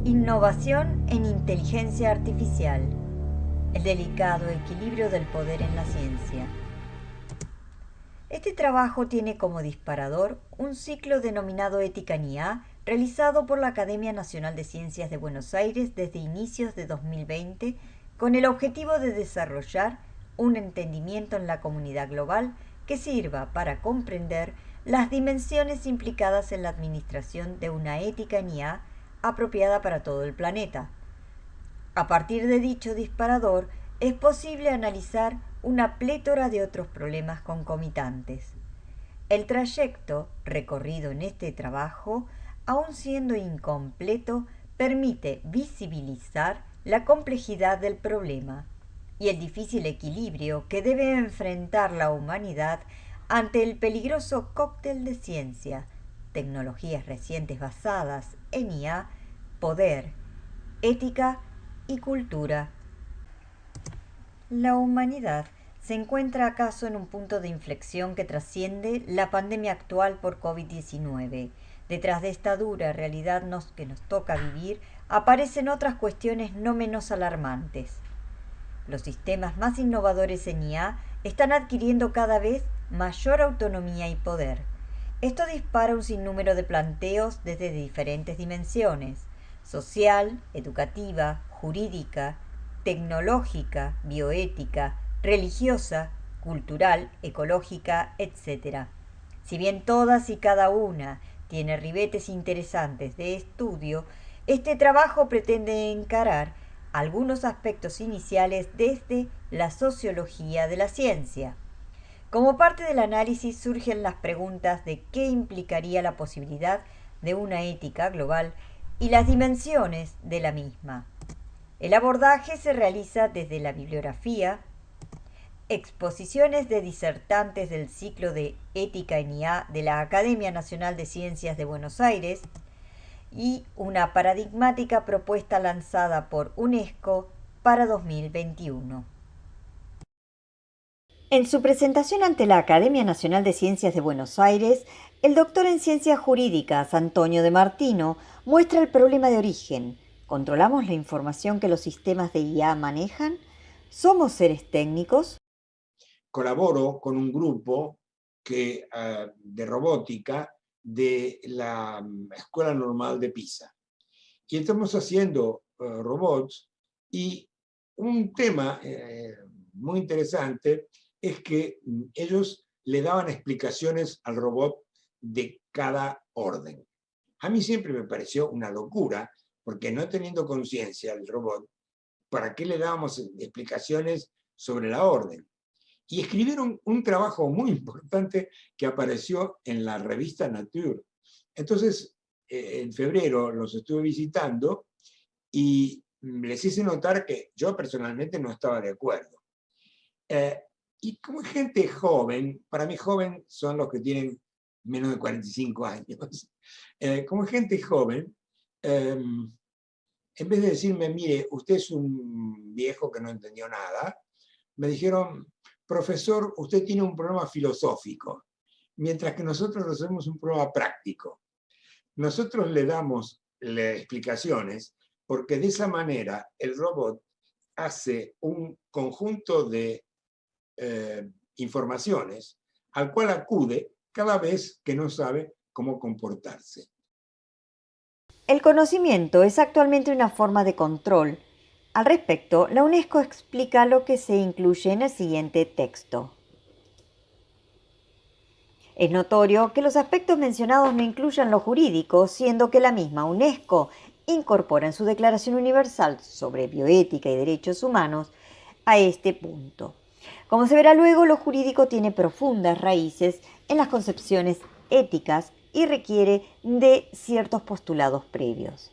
Innovación en inteligencia artificial. El delicado equilibrio del poder en la ciencia. Este trabajo tiene como disparador un ciclo denominado Ética en IA, realizado por la Academia Nacional de Ciencias de Buenos Aires desde inicios de 2020, con el objetivo de desarrollar un entendimiento en la comunidad global que sirva para comprender las dimensiones implicadas en la administración de una ética en IA apropiada para todo el planeta. A partir de dicho disparador, es posible analizar una plétora de otros problemas concomitantes. El trayecto recorrido en este trabajo, aun siendo incompleto, permite visibilizar la complejidad del problema y el difícil equilibrio que debe enfrentar la humanidad ante el peligroso cóctel de ciencia, tecnologías recientes basadas en IA, poder, ética y cultura. La humanidad se encuentra acaso en un punto de inflexión que trasciende la pandemia actual por COVID-19. Detrás de esta dura realidad que nos toca vivir, aparecen otras cuestiones no menos alarmantes. Los sistemas más innovadores en IA están adquiriendo cada vez mayor autonomía y poder. Esto dispara un sinnúmero de planteos desde diferentes dimensiones: social, educativa, jurídica, tecnológica, bioética, religiosa, cultural, ecológica, etc. Si bien todas y cada una tiene ribetes interesantes de estudio, este trabajo pretende encarar algunos aspectos iniciales desde la sociología de la ciencia. Como parte del análisis surgen las preguntas de qué implicaría la posibilidad de una ética global y las dimensiones de la misma. El abordaje se realiza desde la bibliografía, exposiciones de disertantes del ciclo de Ética en IA de la Academia Nacional de Ciencias de Buenos Aires y una paradigmática propuesta lanzada por UNESCO para 2021. En su presentación ante la Academia Nacional de Ciencias de Buenos Aires, el doctor en Ciencias Jurídicas, Antonio de Martino, muestra el problema de origen. ¿Controlamos la información que los sistemas de IA manejan? ¿Somos seres técnicos? Colaboro con un grupo de robótica de la Escuela Normal de Pisa. Y estamos haciendo robots, y un tema muy interesante es que ellos le daban explicaciones al robot de cada orden. A mí siempre me pareció una locura, porque no teniendo conciencia el robot, ¿para qué le dábamos explicaciones sobre la orden? Y escribieron un trabajo muy importante que apareció en la revista Nature. Entonces, en febrero los estuve visitando y les hice notar que yo personalmente no estaba de acuerdo. Y como gente joven, para mí joven son los que tienen menos de 45 años, como gente joven, en vez de decirme, mire, usted es un viejo que no entendió nada, me dijeron, profesor, usted tiene un problema filosófico, mientras que nosotros hacemos un problema práctico. Nosotros le damos las explicaciones porque de esa manera el robot hace un conjunto de informaciones al cual acude cada vez que no sabe cómo comportarse. El conocimiento es actualmente una forma de control. Al respecto, la UNESCO explica lo que se incluye en el siguiente texto. Es notorio que los aspectos mencionados no incluyan lo jurídico, siendo que la misma UNESCO incorpora en su Declaración Universal sobre Bioética y Derechos Humanos a este punto. Como se verá luego, lo jurídico tiene profundas raíces en las concepciones éticas y requiere de ciertos postulados previos.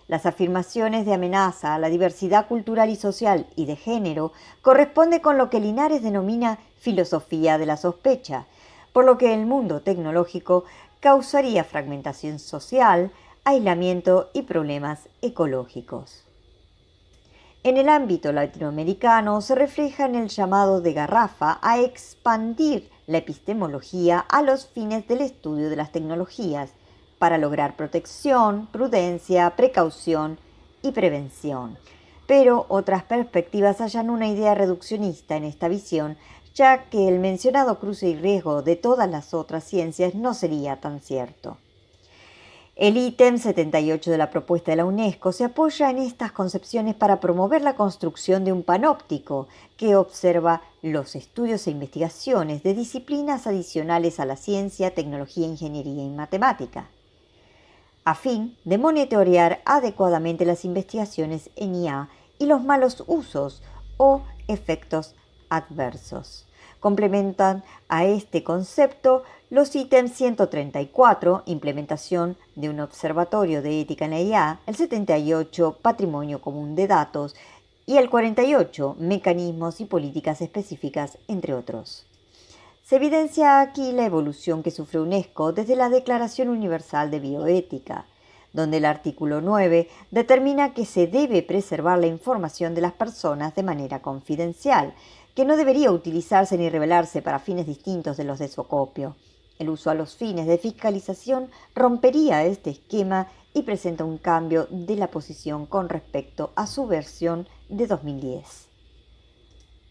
Las afirmaciones de amenaza a la diversidad cultural y social y de género corresponden con lo que Linares denomina filosofía de la sospecha, por lo que el mundo tecnológico causaría fragmentación social, aislamiento y problemas ecológicos. En el ámbito latinoamericano se refleja en el llamado de Garrafa a expandir la epistemología a los fines del estudio de las tecnologías, para lograr protección, prudencia, precaución y prevención. Pero otras perspectivas hallan una idea reduccionista en esta visión, ya que el mencionado cruce y riesgo de todas las otras ciencias no sería tan cierto. El ítem 78 de la propuesta de la UNESCO se apoya en estas concepciones para promover la construcción de un panóptico que observa los estudios e investigaciones de disciplinas adicionales a la ciencia, tecnología, ingeniería y matemática, a fin de monitorear adecuadamente las investigaciones en IA y los malos usos o efectos adversos. Complementan a este concepto los ítems 134, implementación de un observatorio de ética en la IA, el 78, patrimonio común de datos, y el 48, mecanismos y políticas específicas, entre otros. Se evidencia aquí la evolución que sufre UNESCO desde la Declaración Universal de Bioética, donde el artículo 9 determina que se debe preservar la información de las personas de manera confidencial, que no debería utilizarse ni revelarse para fines distintos de los de su acopio. El uso a los fines de fiscalización rompería este esquema y presenta un cambio de la posición con respecto a su versión de 2010.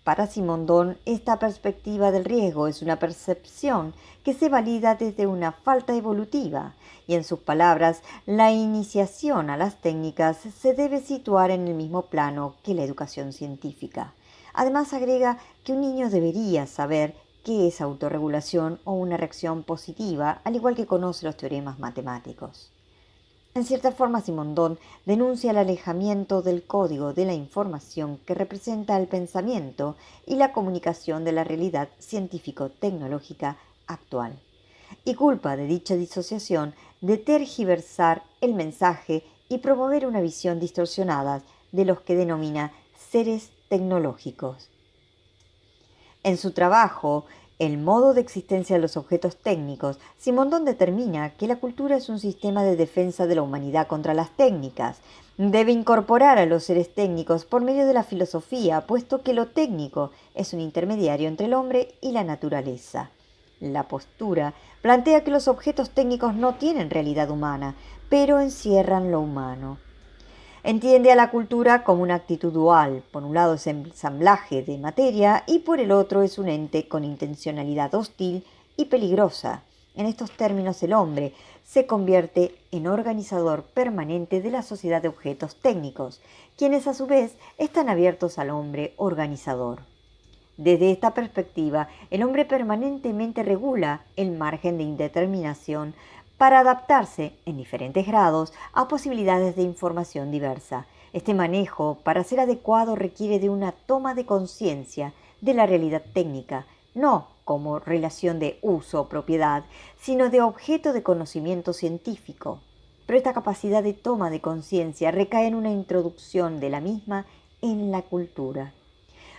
Para Simondon, esta perspectiva del riesgo es una percepción que se valida desde una falta evolutiva, y en sus palabras, la iniciación a las técnicas se debe situar en el mismo plano que la educación científica. Además, agrega que un niño debería saber qué es autorregulación o una reacción positiva, al igual que conoce los teoremas matemáticos. En cierta forma, Simondon denuncia el alejamiento del código de la información que representa el pensamiento y la comunicación de la realidad científico-tecnológica actual, y culpa de dicha disociación de tergiversar el mensaje y promover una visión distorsionada de los que denomina seres tecnológicos. En su trabajo, El modo de existencia de los objetos técnicos, Simondon determina que la cultura es un sistema de defensa de la humanidad contra las técnicas. Debe incorporar a los seres técnicos por medio de la filosofía, puesto que lo técnico es un intermediario entre el hombre y la naturaleza. La postura plantea que los objetos técnicos no tienen realidad humana, pero encierran lo humano. Entiende a la cultura como una actitud dual. Por un lado es ensamblaje de materia y por el otro es un ente con intencionalidad hostil y peligrosa. En estos términos, el hombre se convierte en organizador permanente de la sociedad de objetos técnicos, quienes a su vez están abiertos al hombre organizador. Desde esta perspectiva, el hombre permanentemente regula el margen de indeterminación para adaptarse, en diferentes grados, a posibilidades de información diversa. Este manejo, para ser adecuado, requiere de una toma de conciencia de la realidad técnica, no como relación de uso o propiedad, sino de objeto de conocimiento científico. Pero esta capacidad de toma de conciencia recae en una introducción de la misma en la cultura.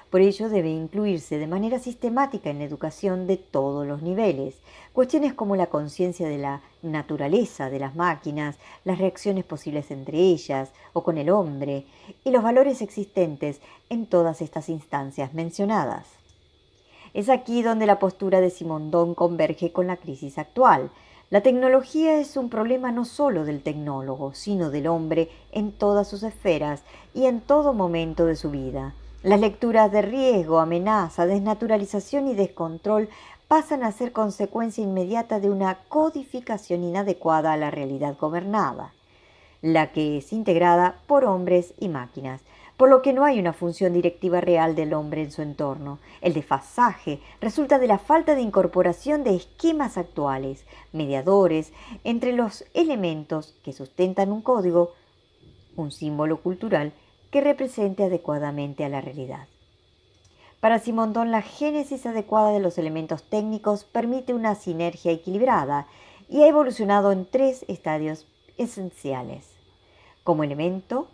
Por ello debe incluirse de manera sistemática en la educación de todos los niveles. Cuestiones como la conciencia de la naturaleza de las máquinas, las reacciones posibles entre ellas o con el hombre, y los valores existentes en todas estas instancias mencionadas. Es aquí donde la postura de Simondon converge con la crisis actual. La tecnología es un problema no solo del tecnólogo, sino del hombre en todas sus esferas y en todo momento de su vida. Las lecturas de riesgo, amenaza, desnaturalización y descontrol pasan a ser consecuencia inmediata de una codificación inadecuada a la realidad gobernada, la que es integrada por hombres y máquinas, por lo que no hay una función directiva real del hombre en su entorno. El desfasaje resulta de la falta de incorporación de esquemas actuales, mediadores entre los elementos que sustentan un código, un símbolo cultural que represente adecuadamente a la realidad. Para Simondon, la génesis adecuada de los elementos técnicos permite una sinergia equilibrada y ha evolucionado en 3 estadios esenciales: como elemento,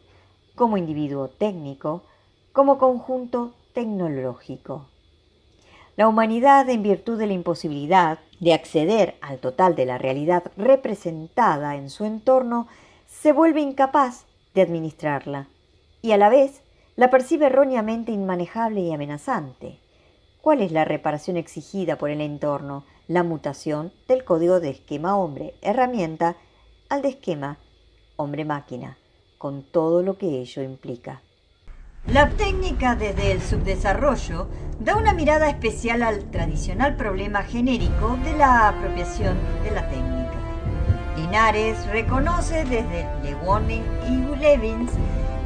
como individuo técnico, como conjunto tecnológico. La humanidad, en virtud de la imposibilidad de acceder al total de la realidad representada en su entorno, se vuelve incapaz de administrarla y a la vez la percibe erróneamente inmanejable y amenazante. ¿Cuál es la reparación exigida por el entorno? La mutación del código de esquema hombre-herramienta al de esquema hombre-máquina, con todo lo que ello implica. La técnica desde el subdesarrollo da una mirada especial al tradicional problema genérico de la apropiación de la técnica. Linares reconoce desde Lewontin y Levins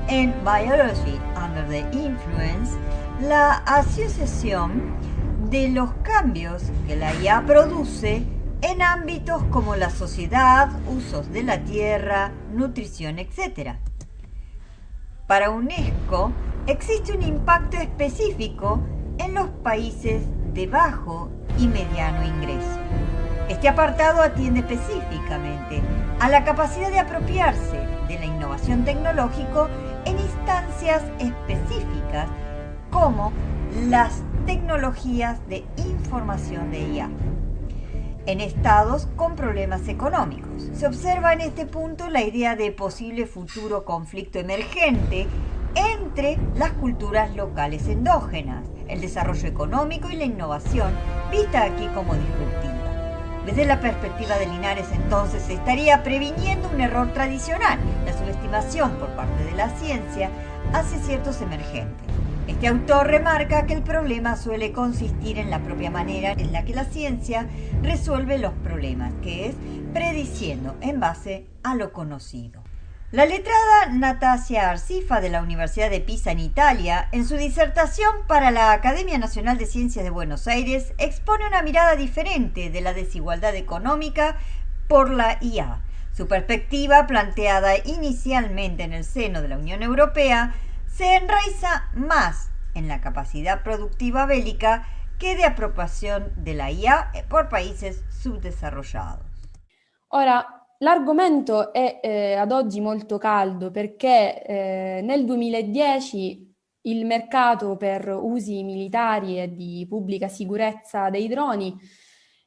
en Biology Under the Influence la asociación de los cambios que la IA produce en ámbitos como la sociedad, usos de la tierra, nutrición, etc. Para UNESCO existe un impacto específico en los países de bajo y mediano ingreso. Este apartado atiende específicamente a la capacidad de apropiarse de la innovación tecnológica en instancias específicas como las tecnologías de información de IA, en estados con problemas económicos. Se observa en este punto la idea de posible futuro conflicto emergente entre las culturas locales endógenas, el desarrollo económico y la innovación, vista aquí como disruptiva. Desde la perspectiva de Linares, entonces, se estaría previniendo un error tradicional, la subestimación por parte de la ciencia hacia ciertos emergentes. Este autor remarca que el problema suele consistir en la propia manera en la que la ciencia resuelve los problemas, que es prediciendo en base a lo conocido. La letrada Natasia Arcifa de la Universidad de Pisa en Italia, en su disertación para la Academia Nacional de Ciencias de Buenos Aires, expone una mirada diferente de la desigualdad económica por la IA. Su perspectiva, planteada inicialmente en el seno de la Unión Europea, se enraiza más en la capacidad productiva bélica que de apropiación de la IA por países subdesarrollados. Ora, l'argomento è ad oggi molto caldo perché nel 2010 il mercato per usi militari e di pubblica sicurezza dei droni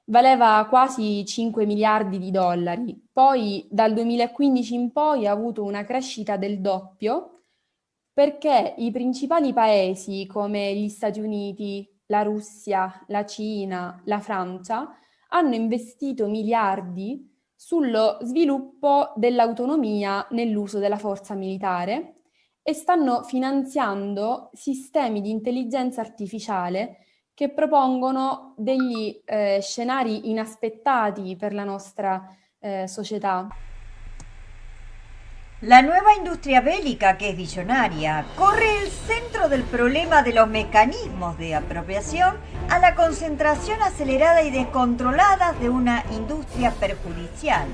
valeva quasi 5 miliardi di dollari. Poi dal 2015 in poi ha avuto una crescita del doppio perché i principali paesi come gli Stati Uniti, la Russia, la Cina, la Francia hanno investito miliardi sullo sviluppo dell'autonomia nell'uso della forza militare e stanno finanziando sistemi di intelligenza artificiale che propongono degli scenari inaspettati per la nostra società. La nueva industria bélica, que es billonaria, corre el centro del problema de los mecanismos de apropiación a la concentración acelerada y descontrolada de una industria perjudicial,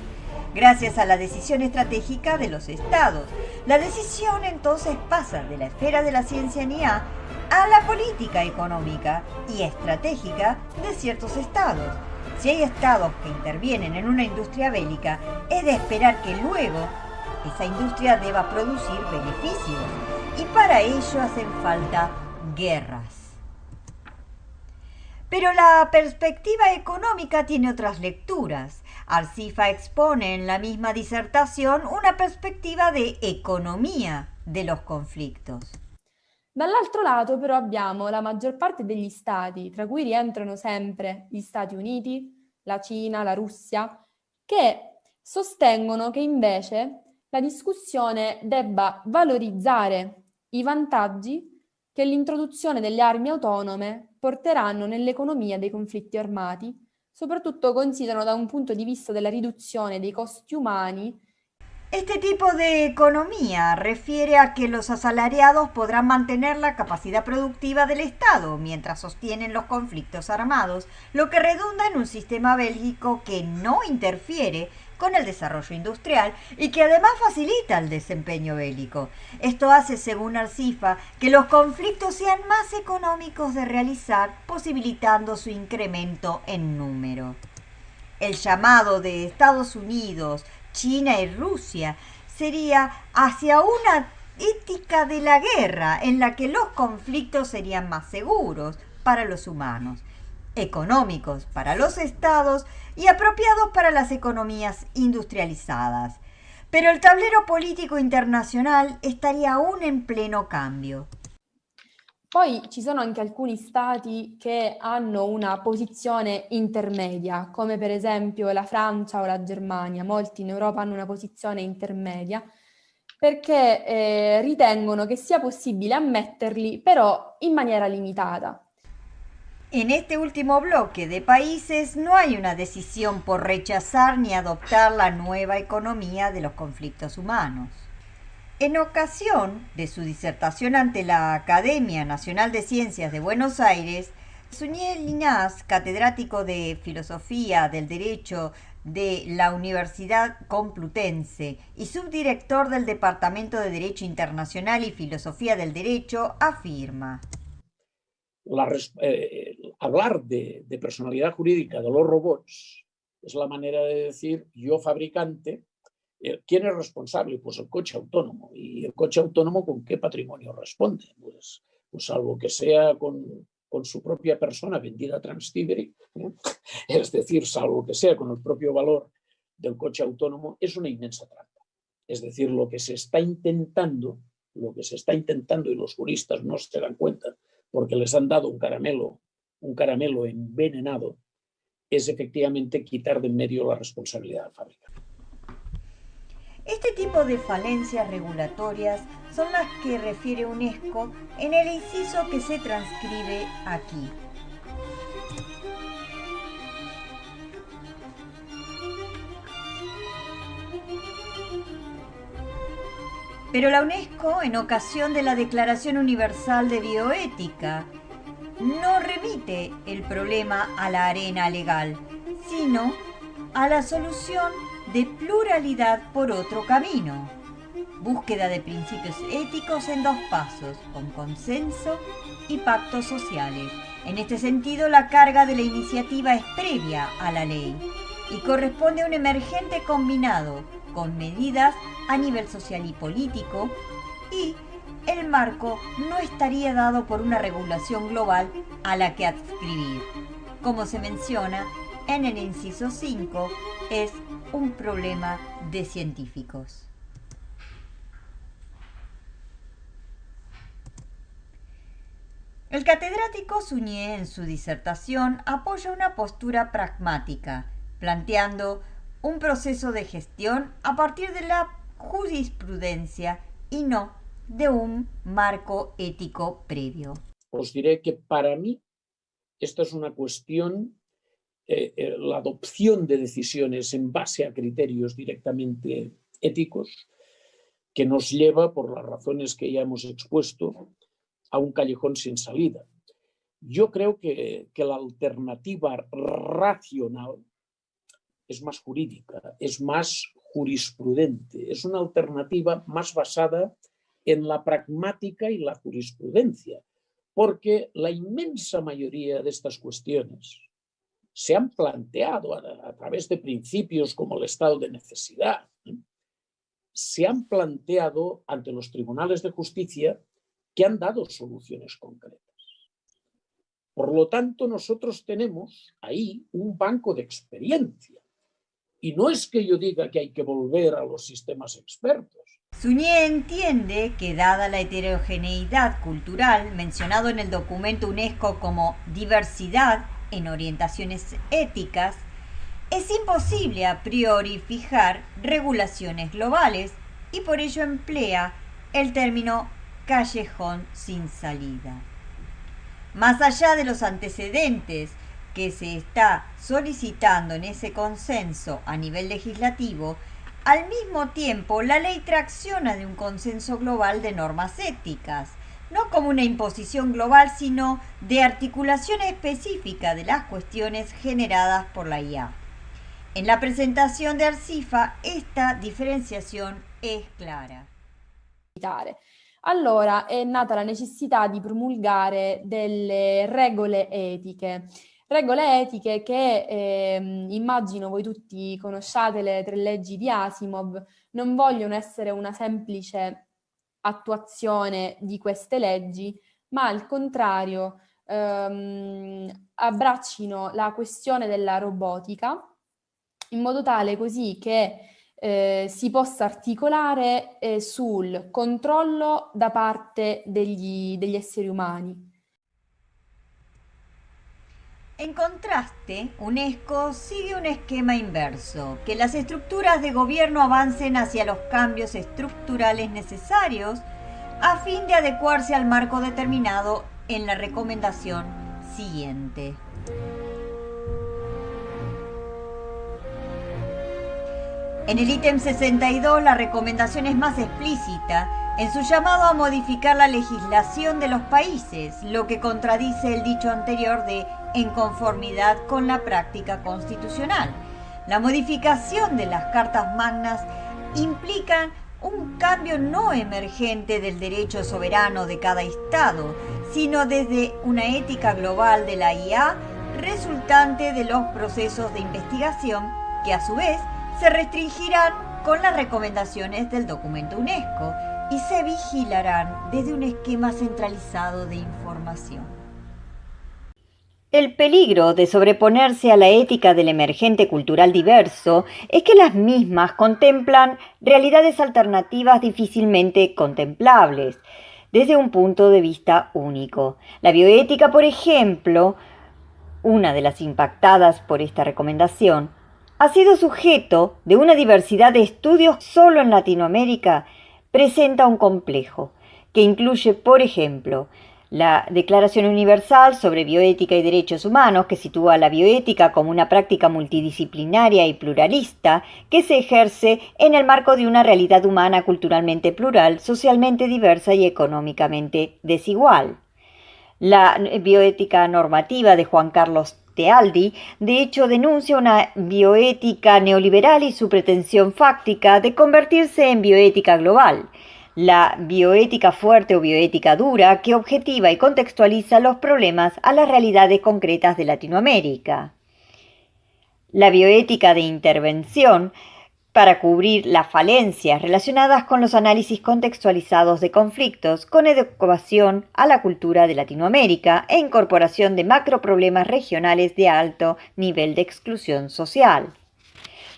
gracias a la decisión estratégica de los estados. La decisión entonces pasa de la esfera de la ciencia en IA a la política económica y estratégica de ciertos estados. Si hay estados que intervienen en una industria bélica, es de esperar que luego esa industria deba producir beneficios, y para ello hacen falta guerras. Pero la perspectiva económica tiene otras lecturas. Arcifa expone en la misma disertazione una perspectiva di economia dello conflittos. Dall'altro lato però abbiamo la maggior parte degli stati, tra cui rientrano sempre gli Stati Uniti, la Cina, la Russia, che sostengono che invece la discussione debba valorizzare i vantaggi che l'introduzione delle armi autonome porteranno nell'economia dei conflitti armati, soprattutto considerano da un punto di vista della riduzione dei costi umani. Este tipo de economía refiere a que los asalariados podrán mantener la capacidad productiva del Estado mientras sostienen los conflictos armados, lo que redunda en un sistema bélico que no interfiere con el desarrollo industrial y que además facilita el desempeño bélico. Esto hace, según Arcifa, que los conflictos sean más económicos de realizar, posibilitando su incremento en número. El llamado de Estados Unidos, China y Rusia sería hacia una ética de la guerra en la que los conflictos serían más seguros para los humanos, económicos para los estados y apropiados para las economías industrializadas. Pero el tablero político internazionale estaría aún in pleno cambio. Poi ci sono anche alcuni stati che hanno una posizione intermedia, come per esempio la Francia o la Germania. Molti in Europa hanno una posizione intermedia, perché ritengono che sia possibile ammetterli, però in maniera limitata. En este último bloque de países no hay una decisión por rechazar ni adoptar la nueva economía de los conflictos humanos. En ocasión de su disertación ante la Academia Nacional de Ciencias de Buenos Aires, Suñé Llinás, catedrático de Filosofía del Derecho de la Universidad Complutense y subdirector del Departamento de Derecho Internacional y Filosofía del Derecho, afirma: hablar de personalidad jurídica de los robots es la manera de decir yo fabricante, ¿quién es responsable? Pues el coche autónomo. ¿Y el coche autónomo con qué patrimonio responde? Pues salvo que sea con su propia persona vendida a Transtiberi, es decir, salvo que sea con el propio valor del coche autónomo, es una inmensa trampa. Es decir, lo que se está intentando y los juristas no se dan cuenta porque les han dado un caramelo envenenado, es efectivamente quitar de en medio la responsabilidad del fabricante. Este tipo de falencias regulatorias son las que refiere UNESCO en el inciso que se transcribe aquí. Pero la UNESCO, en ocasión de la Declaración Universal de Bioética, no remite el problema a la arena legal, sino a la solución de pluralidad por otro camino. Búsqueda de principios éticos en 2 pasos, con consenso y pactos sociales. En este sentido, la carga de la iniciativa es previa a la ley y corresponde a un emergente combinado con medidas a nivel social y político, y el marco no estaría dado por una regulación global a la que adscribir. Como se menciona en el inciso 5, es un problema de científicos. El catedrático Suñé en su disertación apoya una postura pragmática, planteando un proceso de gestión a partir de la jurisprudencia y no de un marco ético previo. Os diré que para mí esta es una cuestión, la adopción de decisiones en base a criterios directamente éticos, que nos lleva, por las razones que ya hemos expuesto, a un callejón sin salida. Yo creo que la alternativa racional es más jurídica, es más jurisprudente, es una alternativa más basada en la pragmática y la jurisprudencia, porque la inmensa mayoría de estas cuestiones se han planteado a través de principios como el estado de necesidad, se han planteado ante los tribunales de justicia que han dado soluciones concretas. Por lo tanto, nosotros tenemos ahí un banco de experiencia. Y no es que yo diga que hay que volver a los sistemas expertos. Suñé entiende que, dada la heterogeneidad cultural, mencionado en el documento UNESCO como diversidad en orientaciones éticas, es imposible a priori fijar regulaciones globales y por ello emplea el término callejón sin salida. Más allá de los antecedentes que se está solicitando en ese consenso a nivel legislativo, al mismo tiempo la ley tracciona de un consenso global de normas éticas, no como una imposición global, sino de articulación específica de las cuestiones generadas por la IA. En la presentazione di Arsifa esta differenziazione è clara. Allora è nata la necessità di promulgare delle regole etiche che immagino voi tutti conosciate, le 3 leggi di Asimov, non vogliono essere una semplice attuazione di queste leggi, ma al contrario abbraccino la questione della robotica in modo tale così che si possa articolare sul controllo da parte degli esseri umani. En contraste, UNESCO sigue un esquema inverso, que las estructuras de gobierno avancen hacia los cambios estructurales necesarios a fin de adecuarse al marco determinado en la recomendación siguiente. En el ítem 62, la recomendación es más explícita en su llamado a modificar la legislación de los países, lo que contradice el dicho anterior de en conformidad con la práctica constitucional. La modificación de las cartas magnas implica un cambio no emergente del derecho soberano de cada Estado, sino desde una ética global de la IA resultante de los procesos de investigación que a su vez se restringirán con las recomendaciones del documento UNESCO y se vigilarán desde un esquema centralizado de información. El peligro de sobreponerse a la ética del emergente cultural diverso es que las mismas contemplan realidades alternativas difícilmente contemplables desde un punto de vista único. La bioética, por ejemplo, una de las impactadas por esta recomendación, ha sido sujeto de una diversidad de estudios solo en Latinoamérica, presenta un complejo que incluye, por ejemplo, la Declaración Universal sobre Bioética y Derechos Humanos, que sitúa a la bioética como una práctica multidisciplinaria y pluralista que se ejerce en el marco de una realidad humana culturalmente plural, socialmente diversa y económicamente desigual. La bioética normativa de Juan Carlos Tealdi, de hecho, denuncia una bioética neoliberal y su pretensión fáctica de convertirse en bioética global. La bioética fuerte o bioética dura que objetiva y contextualiza los problemas a las realidades concretas de Latinoamérica. La bioética de intervención para cubrir las falencias relacionadas con los análisis contextualizados de conflictos con adecuación a la cultura de Latinoamérica e incorporación de macroproblemas regionales de alto nivel de exclusión social.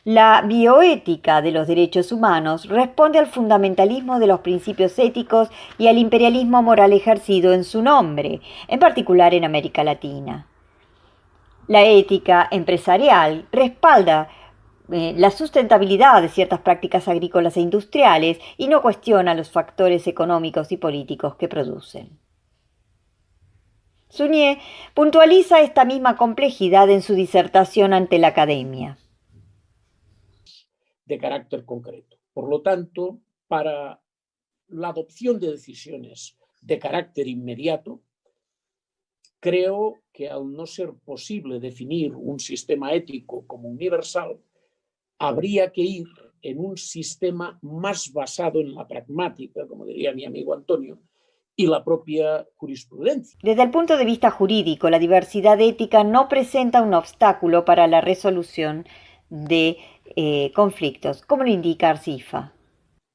La bioética de los derechos humanos responde al fundamentalismo de los principios éticos y al imperialismo moral ejercido en su nombre, en particular en América Latina. La ética empresarial respalda la sustentabilidad de ciertas prácticas agrícolas e industriales y no cuestiona los factores económicos y políticos que producen. Suñé puntualiza esta misma complejidad en su disertación ante la academia. De carácter concreto. Por lo tanto, para la adopción de decisiones de carácter inmediato, creo que al no ser posible definir un sistema ético como universal, habría que ir en un sistema más basado en la pragmática, como diría mi amigo Antonio, y la propia jurisprudencia. Desde el punto de vista jurídico, la diversidad ética no presenta un obstáculo para la resolución de conflittos, come lo indica Arsifa.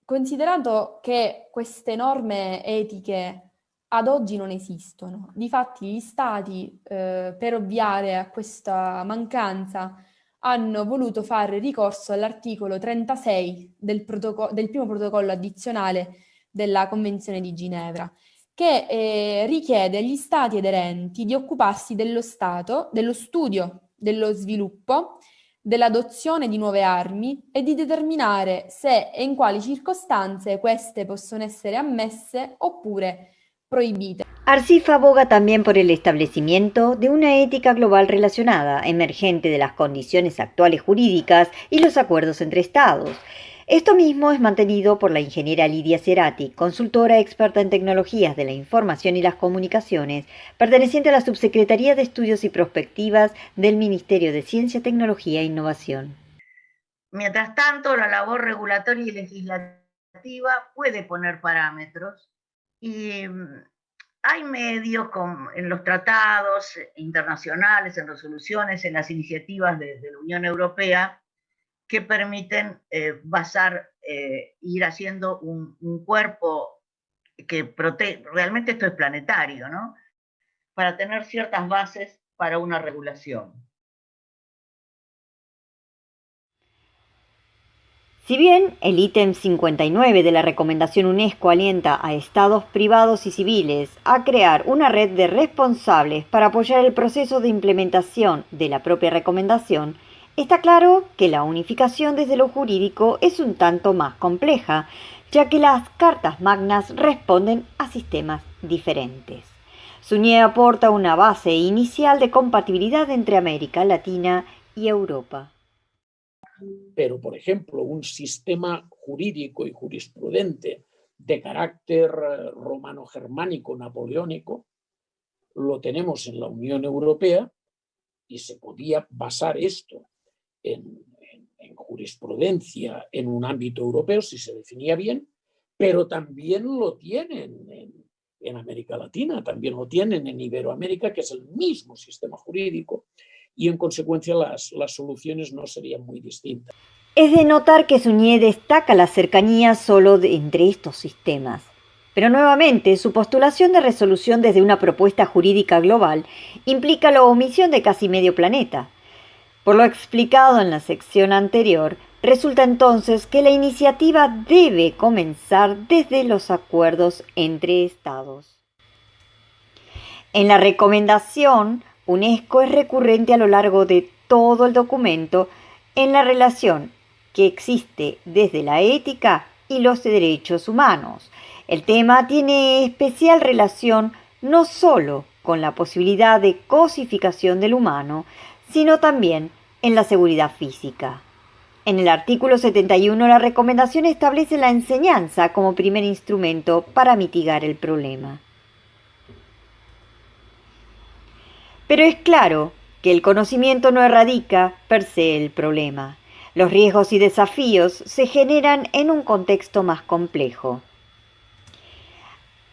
Considerato che queste norme etiche ad oggi non esistono, difatti gli Stati, per ovviare a questa mancanza, hanno voluto fare ricorso all'articolo 36 del primo protocollo addizionale della Convenzione di Ginevra, che richiede agli Stati aderenti di occuparsi dello studio, dello sviluppo, dell'adozione di nuove armi e di determinare se e in quali circostanze queste possono essere ammesse oppure proibite. Arsifa aboga también por el establecimiento de una ética global relacionada, emergente de las condiciones actuales jurídicas y los acuerdos entre Estados. Esto mismo es mantenido por la ingeniera Lidia Cerati, consultora experta en tecnologías de la información y las comunicaciones, perteneciente a la Subsecretaría de Estudios y Prospectivas del Ministerio de Ciencia, Tecnología e Innovación. Mientras tanto, la labor regulatoria y legislativa puede poner parámetros y hay medios en los tratados internacionales, en resoluciones, en las iniciativas de la Unión Europea que permiten ir haciendo un cuerpo que protege, realmente esto es planetario, ¿no? Para tener ciertas bases para una regulación. Si bien el ítem 59 de la recomendación UNESCO alienta a estados privados y civiles a crear una red de responsables para apoyar el proceso de implementación de la propia recomendación, está claro que la unificación desde lo jurídico es un tanto más compleja, ya que las cartas magnas responden a sistemas diferentes. Suñé aporta una base inicial de compatibilidad entre América Latina y Europa. Pero, por ejemplo, un sistema jurídico y jurisprudente de carácter romano-germánico, napoleónico, lo tenemos en la Unión Europea y se podía basar esto en jurisprudencia en un ámbito europeo si se definía bien, pero también lo tienen en América Latina, también lo tienen en Iberoamérica, que es el mismo sistema jurídico, y en consecuencia las soluciones no serían muy distintas. Es de notar que Suñé destaca la cercanía solo entre estos sistemas. Pero nuevamente, su postulación de resolución desde una propuesta jurídica global implica la omisión de casi medio planeta. Por lo explicado en la sección anterior, resulta entonces que la iniciativa debe comenzar desde los acuerdos entre estados. En la recomendación, UNESCO es recurrente a lo largo de todo el documento en la relación que existe desde la ética y los derechos humanos. El tema tiene especial relación no solo con la posibilidad de cosificación del humano, sino también en la seguridad física. En el artículo 71, la recomendación establece la enseñanza como primer instrumento para mitigar el problema. Pero es claro que el conocimiento no erradica per se el problema. Los riesgos y desafíos se generan en un contexto más complejo.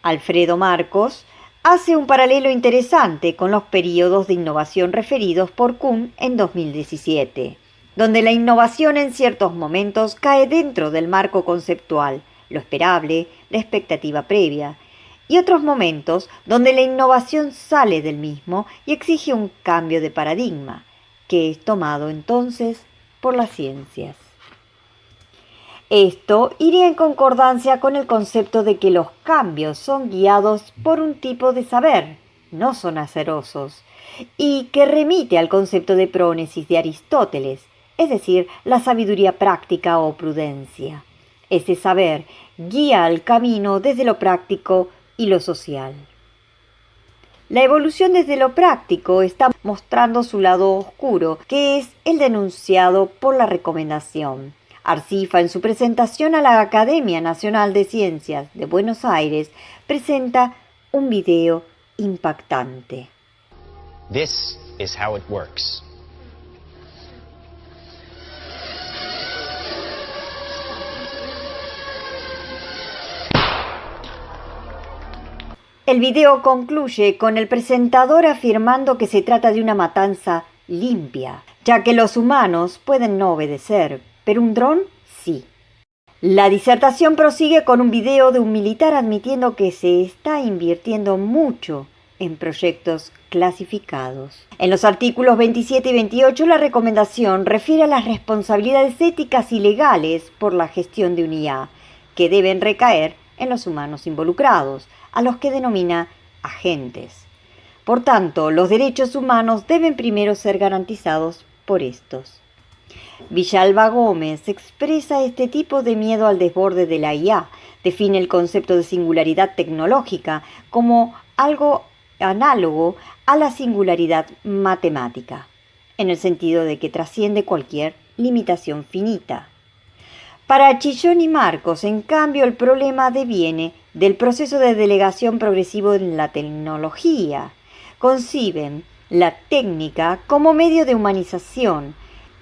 Alfredo Marcos hace un paralelo interesante con los periodos de innovación referidos por Kuhn en 2017, donde la innovación en ciertos momentos cae dentro del marco conceptual, lo esperable, la expectativa previa, y otros momentos donde la innovación sale del mismo y exige un cambio de paradigma, que es tomado entonces por las ciencias. Esto iría en concordancia con el concepto de que los cambios son guiados por un tipo de saber, no son azarosos, y que remite al concepto de prónesis de Aristóteles, es decir, la sabiduría práctica o prudencia. Ese saber guía el camino desde lo práctico y lo social. La evolución desde lo práctico está mostrando su lado oscuro, que es el denunciado por la recomendación. Arcifa, en su presentación a la Academia Nacional de Ciencias de Buenos Aires, presenta un video impactante. This is how it works. El video concluye con el presentador afirmando que se trata de una matanza limpia, ya que los humanos pueden no obedecer, pero un dron sí. La disertación prosigue con un video de un militar admitiendo que se está invirtiendo mucho en proyectos clasificados. En los artículos 27 y 28, la recomendación refiere a las responsabilidades éticas y legales por la gestión de un IA, que deben recaer en los humanos involucrados, a los que denomina agentes. Por tanto, los derechos humanos deben primero ser garantizados por estos. Villalba Gómez expresa este tipo de miedo al desborde de la IA, define el concepto de singularidad tecnológica como algo análogo a la singularidad matemática, en el sentido de que trasciende cualquier limitación finita. Para Chillón y Marcos, en cambio, el problema deviene del proceso de delegación progresivo en la tecnología. Conciben la técnica como medio de humanización.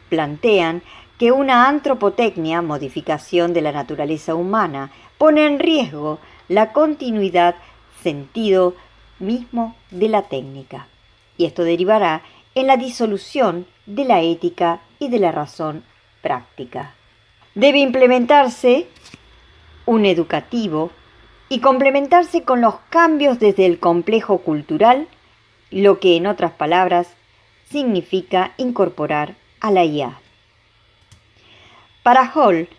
Plantean que una antropotecnia, modificación de la naturaleza humana, pone en riesgo la continuidad, sentido mismo de la técnica. Y esto derivará en la disolución de la ética y de la razón práctica. Debe implementarse un educativo y complementarse con los cambios desde el complejo cultural, lo que en otras palabras significa incorporar a la IA. Para Hall,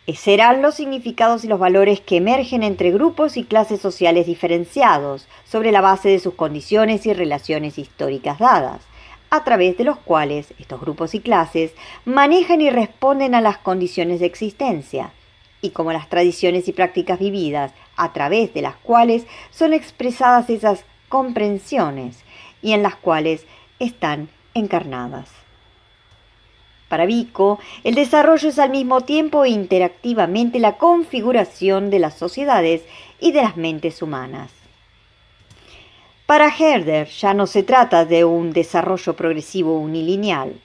Serán los significados y los valores que emergen entre grupos y clases sociales diferenciados, sobre la base de sus condiciones y relaciones históricas dadas, a través de los cuales estos grupos y clases manejan y responden a las condiciones de existencia, y como las tradiciones y prácticas vividas, a través de las cuales son expresadas esas comprensiones, y en las cuales están encarnadas. Para Vico, el desarrollo es al mismo tiempo e interactivamente la configuración de las sociedades y de las mentes humanas. Para Herder ya no se trata de un desarrollo progresivo unilineal.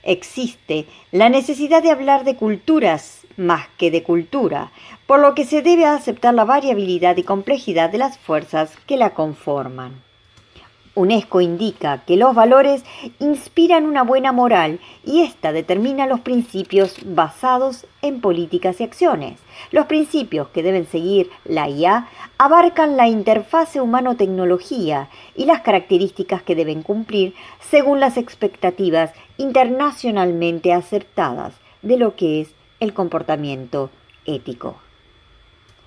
Existe la necesidad de hablar de culturas más que de cultura, por lo que se debe aceptar la variabilidad y complejidad de las fuerzas que la conforman. UNESCO indica que los valores inspiran una buena moral y ésta determina los principios basados en políticas y acciones. Los principios que deben seguir la IA abarcan la interfase humano-tecnología y las características que deben cumplir según las expectativas internacionalmente aceptadas de lo que es el comportamiento ético.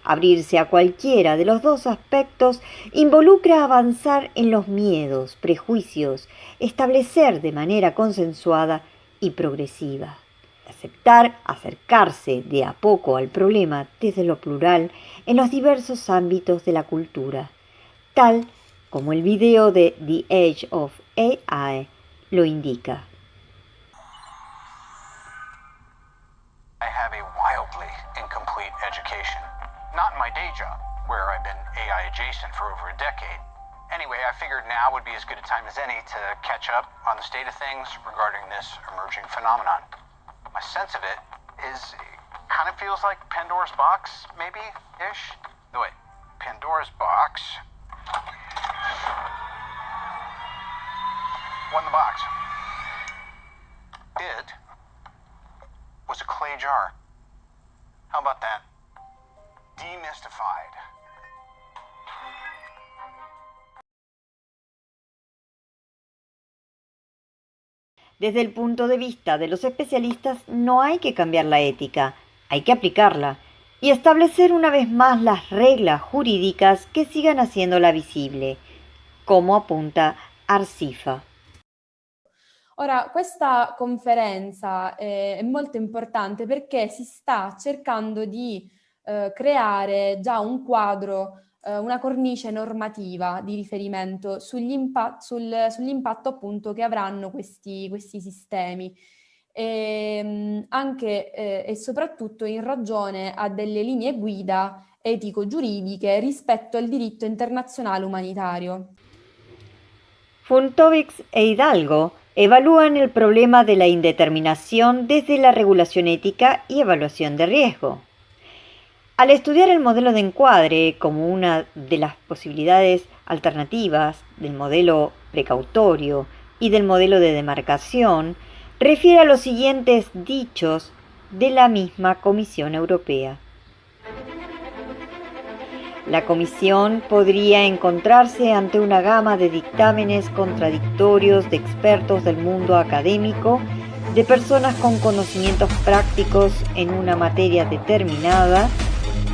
Abrirse a cualquiera de los dos aspectos involucra avanzar en los miedos, prejuicios, establecer de manera consensuada y progresiva. Acercarse de a poco al problema desde lo plural en los diversos ámbitos de la cultura, tal como el video de The Age of AI lo indica. I have a wildly incomplete education. Not in my day job, where I've been AI adjacent for over a decade. Anyway, I figured now would be as good a time as any to catch up on the state of things regarding this emerging phenomenon. My sense of it is it kind of feels like Pandora's box, maybe-ish? No, wait, Pandora's box? Won the box. It was a clay jar. How about that? Demystified. Desde el punto de vista de los especialistas, no hay que cambiar la ética, hay que aplicarla y establecer una vez más las reglas jurídicas que sigan haciéndola visible, como apunta Arsifa. Ora, questa conferenza è molto importante perché si sta cercando di creare già un quadro, una cornice normativa di riferimento sull'impatto appunto che avranno questi sistemi, anche e soprattutto in ragione a delle linee guida etico-giuridiche rispetto al diritto internazionale umanitario. Funtovics e Hidalgo evalúan el problema de la indeterminación desde la regulación ética y evaluación de riesgo. Al estudiar el modelo de encuadre como una de las posibilidades alternativas del modelo precautorio y del modelo de demarcación, refiere a los siguientes dichos de la misma Comisión Europea. La Comisión podría encontrarse ante una gama de dictámenes contradictorios de expertos del mundo académico, de personas con conocimientos prácticos en una materia determinada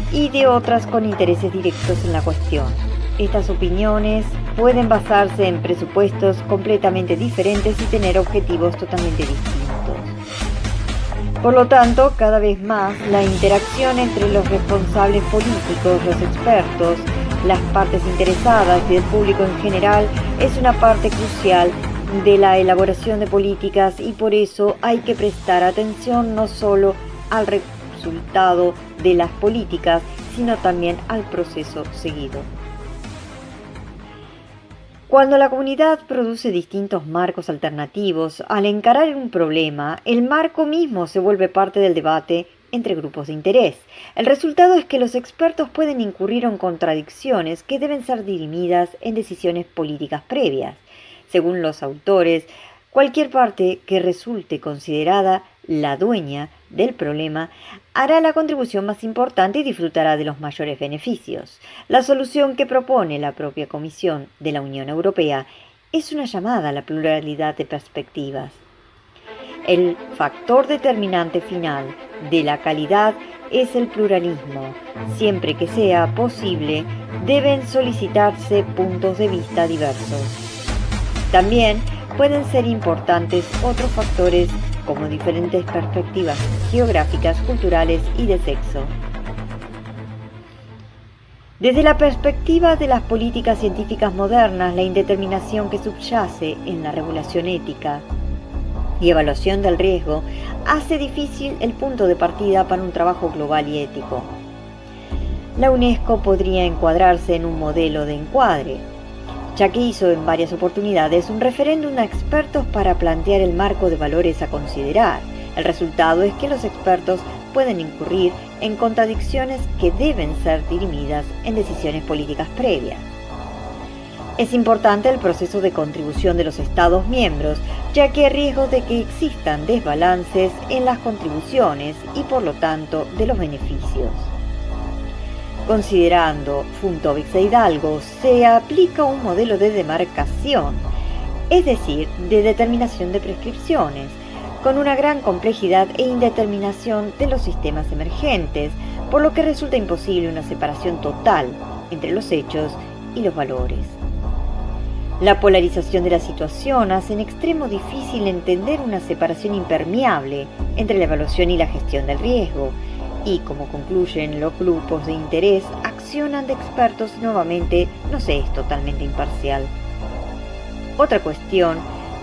y de otras con intereses directos en la cuestión. Estas opiniones pueden basarse en presupuestos completamente diferentes y tener objetivos totalmente distintos. Por lo tanto, cada vez más, la interacción entre los responsables políticos, los expertos, las partes interesadas y el público en general es una parte crucial de la elaboración de políticas y por eso hay que prestar atención no solo al resultado de las políticas, sino también al proceso seguido. Cuando la comunidad produce distintos marcos alternativos, al encarar un problema, el marco mismo se vuelve parte del debate entre grupos de interés. El resultado es que los expertos pueden incurrir en contradicciones que deben ser dirimidas en decisiones políticas previas. Según los autores, cualquier parte que resulte considerada la dueña del problema hará la contribución más importante y disfrutará de los mayores beneficios. La solución que propone la propia Comisión de la Unión Europea es una llamada a la pluralidad de perspectivas. El factor determinante final de la calidad es el pluralismo. Siempre que sea posible, deben solicitarse puntos de vista diversos. También pueden ser importantes otros factores como diferentes perspectivas geográficas, culturales y de sexo. Desde la perspectiva de las políticas científicas modernas, la indeterminación que subyace en la regulación ética y evaluación del riesgo hace difícil el punto de partida para un trabajo global y ético. La UNESCO podría encuadrarse en un modelo de encuadre, ya que hizo en varias oportunidades un referéndum a expertos para plantear el marco de valores a considerar. El resultado es que los expertos pueden incurrir en contradicciones que deben ser dirimidas en decisiones políticas previas. Es importante el proceso de contribución de los Estados miembros, ya que hay riesgos de que existan desbalances en las contribuciones y por lo tanto de los beneficios. Considerando Funtovics e Hidalgo, se aplica un modelo de demarcación, es decir, de determinación de prescripciones, con una gran complejidad e indeterminación de los sistemas emergentes, por lo que resulta imposible una separación total entre los hechos y los valores. La polarización de la situación hace en extremo difícil entender una separación impermeable entre la evaluación y la gestión del riesgo, y, como concluyen los grupos de interés, accionan de expertos y nuevamente no se es totalmente imparcial. Otra cuestión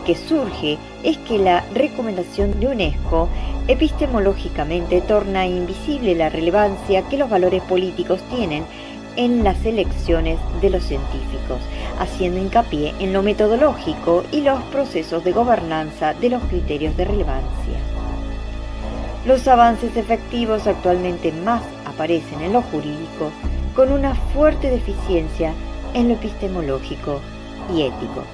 que surge es que la recomendación de UNESCO epistemológicamente torna invisible la relevancia que los valores políticos tienen en las elecciones de los científicos, haciendo hincapié en lo metodológico y los procesos de gobernanza de los criterios de relevancia. Los avances efectivos actualmente más aparecen en lo jurídico, con una fuerte deficiencia en lo epistemológico y ético.